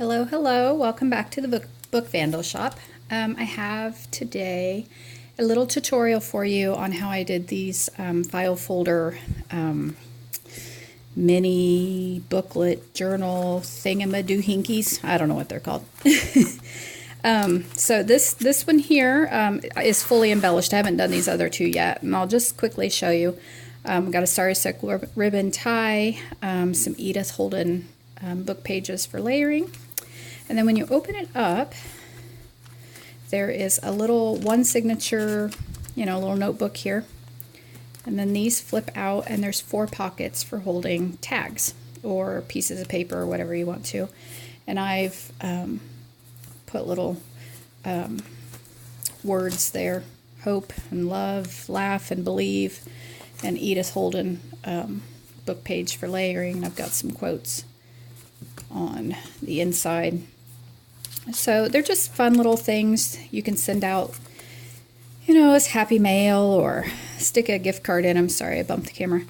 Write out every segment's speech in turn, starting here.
Hello, hello. Welcome back to the Book Vandal Shop. I have today a little tutorial for you on how I did these file folder mini booklet journal thingamadoohinkies. I don't know what they're called. So this one here is fully embellished. I haven't done these other two yet, and I'll just quickly show you. Got a Starry Silk ribbon tie, some Edith Holden book pages for layering. And then when you open it up, there is a little one signature, little notebook here. And then these flip out, and there's 4 pockets for holding tags or pieces of paper or whatever you want to. And I've put little words there: hope and love, laugh and believe, and Edith Holden book page for layering. I've got some quotes on the inside. So they're just fun little things you can send out, as happy mail, or stick a gift card in. I'm sorry, I bumped the camera.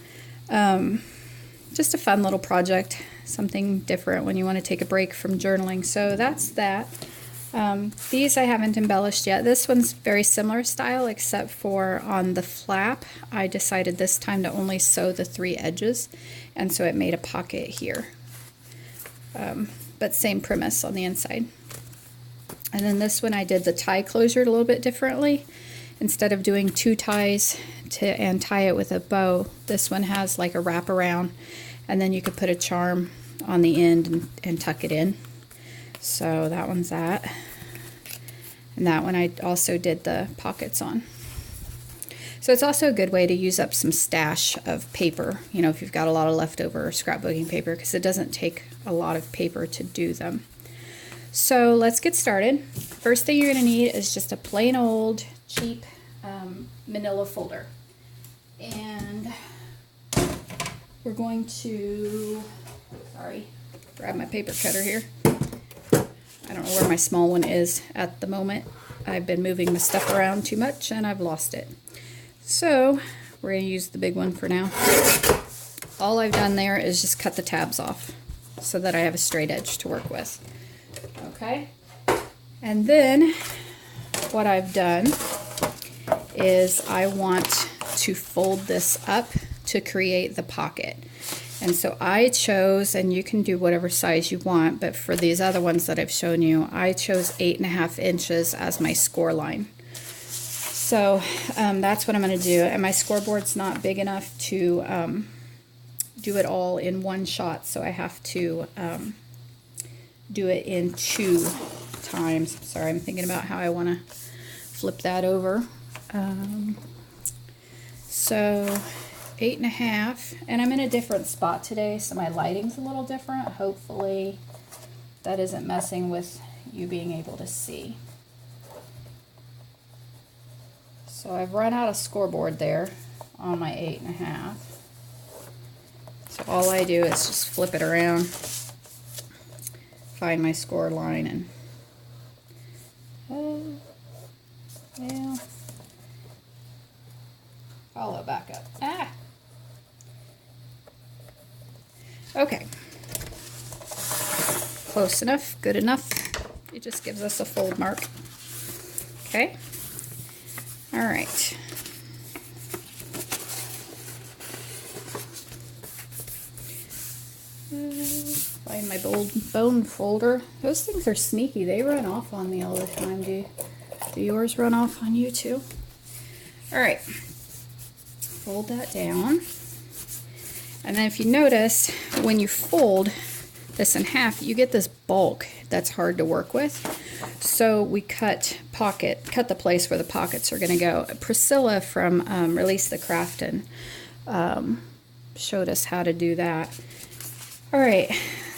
Just a fun little project, something different when you want to take a break from journaling. So that's that. These I haven't embellished yet. This one's very similar style, except for on the flap, I decided this time to only sew the 3 edges, and so it made a pocket here. But same premise on the inside. And then this one I did the tie closure a little bit differently. Instead of doing 2 ties and tie it with a bow, this one has like a wraparound, and then you could put a charm on the end and tuck it in. So that one's that. And that one I also did the pockets on. So it's also a good way to use up some stash of paper, if you've got a lot of leftover scrapbooking paper, because it doesn't take a lot of paper to do them. So let's get started. First thing you're going to need is just a plain old cheap manila folder. And we're going to, grab my paper cutter here. I don't know where my small one is at the moment. I've been moving the stuff around too much and I've lost it. So we're going to use the big one for now. All I've done there is just cut the tabs off so that I have a straight edge to work with. Okay? And then what I've done is I want to fold this up to create the pocket. And so I chose, and you can do whatever size you want, but for these other ones that I've shown you, I chose 8.5 inches as my score line. So that's what I'm going to do. And my scoreboard's not big enough to do it all in one shot, so I have to do it in 2 times. Sorry, I'm thinking about how I want to flip that over. So 8.5, and I'm in a different spot today, so my lighting's a little different. Hopefully that isn't messing with you being able to see. So I've run out of scoreboard there on my 8.5. So all I do is just flip it around, find my score line, and yeah, follow back up. Okay, close enough, good enough. It just gives us a fold mark. Okay, all right. Find my bone folder. Those things are sneaky. They run off on me all the time. Do yours run off on you too? All right. Fold that down. And then if you notice, when you fold this in half, you get this bulk that's hard to work with. So we cut the place where the pockets are going to go. Priscilla from Release the Craftin showed us how to do that. All right,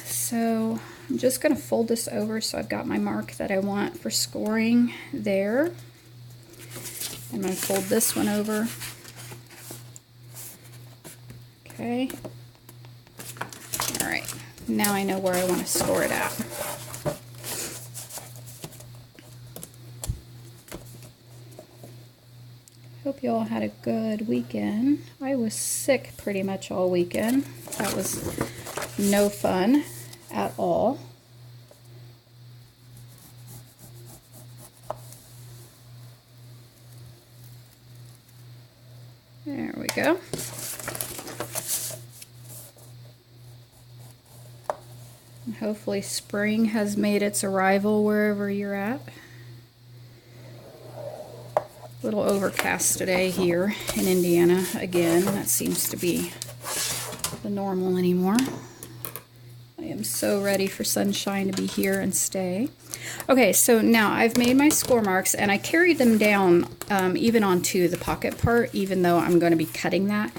so I'm just going to fold this over so I've got my mark that I want for scoring there. I'm going to fold this one over. Okay. All right, now I know where I want to score it at. Hope you all had a good weekend. I was sick pretty much all weekend. That was no fun at all. go. And hopefully spring has made its arrival wherever you're at. A little overcast today here in Indiana. Again, that seems to be the normal anymore. I am so ready for sunshine to be here and stay. Okay, so now I've made my score marks and I carried them down even onto the pocket part, even though I'm going to be cutting that,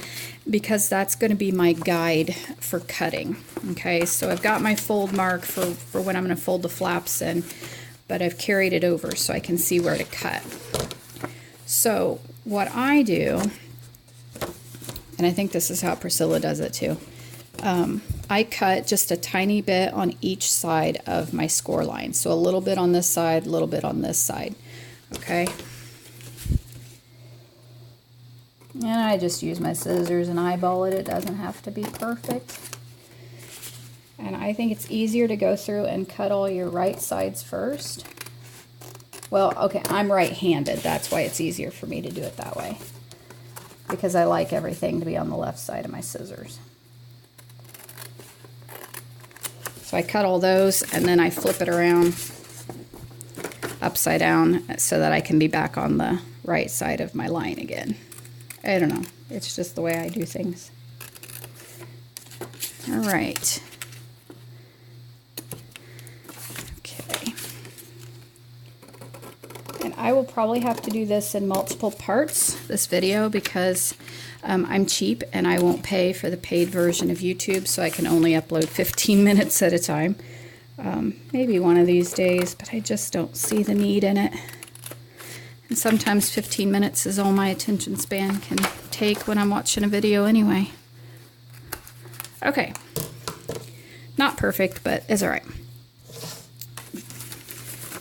because that's going to be my guide for cutting. Okay, so I've got my fold mark for when I'm going to fold the flaps in, but I've carried it over so I can see where to cut. So what I do, and I think this is how Priscilla does it too, I cut just a tiny bit on each side of my score line. So a little bit on this side, a little bit on this side. Okay. And I just use my scissors and eyeball it. It doesn't have to be perfect. And I think it's easier to go through and cut all your right sides first. Well, okay, I'm right-handed. That's why it's easier for me to do it that way, because I like everything to be on the left side of my scissors. So I cut all those and then I flip it around upside down so that I can be back on the right side of my line again. I don't know. It's just the way I do things. All right. Okay. And I will probably have to do this in multiple parts, this video, because I'm cheap and I won't pay for the paid version of YouTube, so I can only upload 15 minutes at a time. Maybe one of these days, but I just don't see the need in it. And sometimes 15 minutes is all my attention span can take when I'm watching a video anyway. Okay. Not perfect, but it's all right.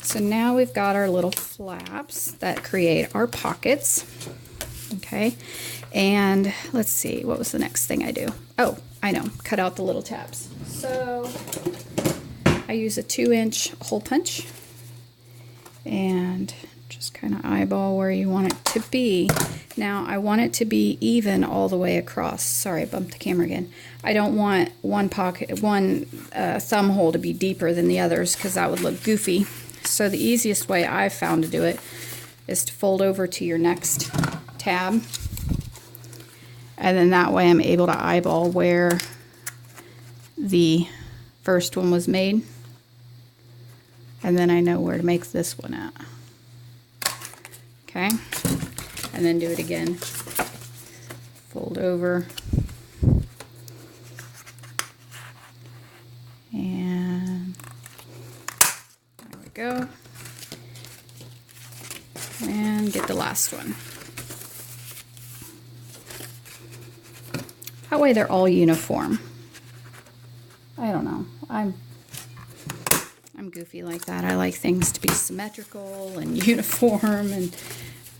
So now we've got our little flaps that create our pockets. Okay. And let's see, what was the next thing I do? Oh, I know, cut out the little tabs. So I use a 2-inch hole punch and just kind of eyeball where you want it to be. Now I want it to be even all the way across. Sorry, I bumped the camera again. I don't want one thumb hole to be deeper than the others, because that would look goofy. So the easiest way I've found to do it is to fold over to your next tab. And then that way I'm able to eyeball where the first one was made. And then I know where to make this one at. Okay. And then do it again. Fold over. And there we go. And get the last one. That way they're all uniform. I don't know. I'm goofy like that. I like things to be symmetrical and uniform, and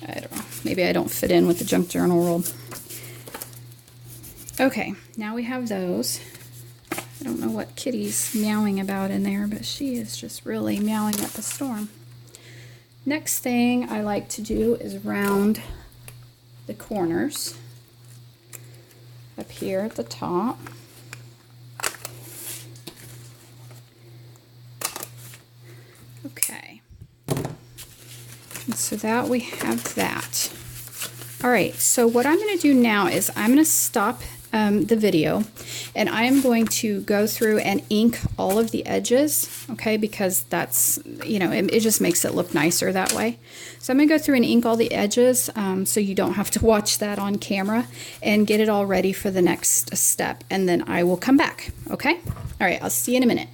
I don't know. Maybe I don't fit in with the junk journal world. Okay, now we have those. I don't know what Kitty's meowing about in there, but she is just really meowing up a storm. Next thing I like to do is round the corners up here at the top. Okay. And so that we have that. All right, so what I'm going to do now is I'm going to stop the video, and I'm going to go through and ink all of the edges, okay, because that's, you know, it just makes it look nicer that way. So I'm going to go through and ink all the edges so you don't have to watch that on camera, and get it all ready for the next step, and then I will come back, okay? All right, I'll see you in a minute.